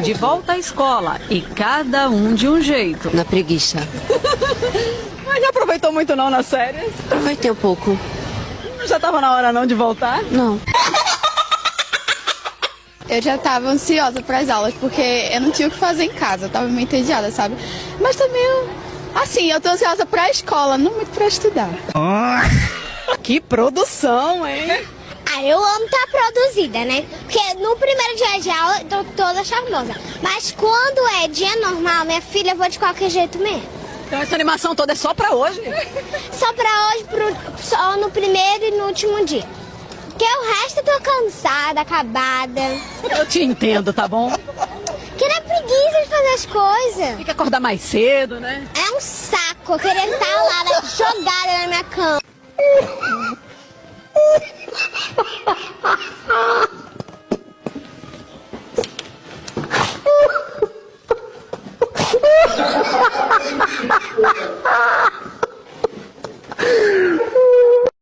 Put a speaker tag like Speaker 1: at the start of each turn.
Speaker 1: De volta à escola e cada um de um jeito.
Speaker 2: Na preguiça.
Speaker 1: Mas não aproveitou muito não nas férias?
Speaker 2: Aproveitei um pouco.
Speaker 1: Já estava na hora não de voltar?
Speaker 2: Não.
Speaker 3: Eu já estava ansiosa para as aulas, porque eu não tinha o que fazer em casa, eu estava meio entediada, sabe? Mas também, assim, eu tô ansiosa para a escola, não muito para estudar.
Speaker 1: Que produção, hein?
Speaker 4: Ah, eu amo estar produzida, né? Porque no primeiro dia de aula eu tô toda charmosa. Mas quando é dia normal, minha filha, eu vou de qualquer jeito mesmo.
Speaker 1: Então essa animação toda é só pra hoje?
Speaker 4: Só pra hoje, só no primeiro e no último dia. Porque o resto eu tô cansada, acabada.
Speaker 1: Eu te entendo, tá bom?
Speaker 4: Que não é preguiça de fazer as coisas.
Speaker 1: Tem que acordar mais cedo, né?
Speaker 4: É um saco eu querer estar lá, né, jogada na minha cama.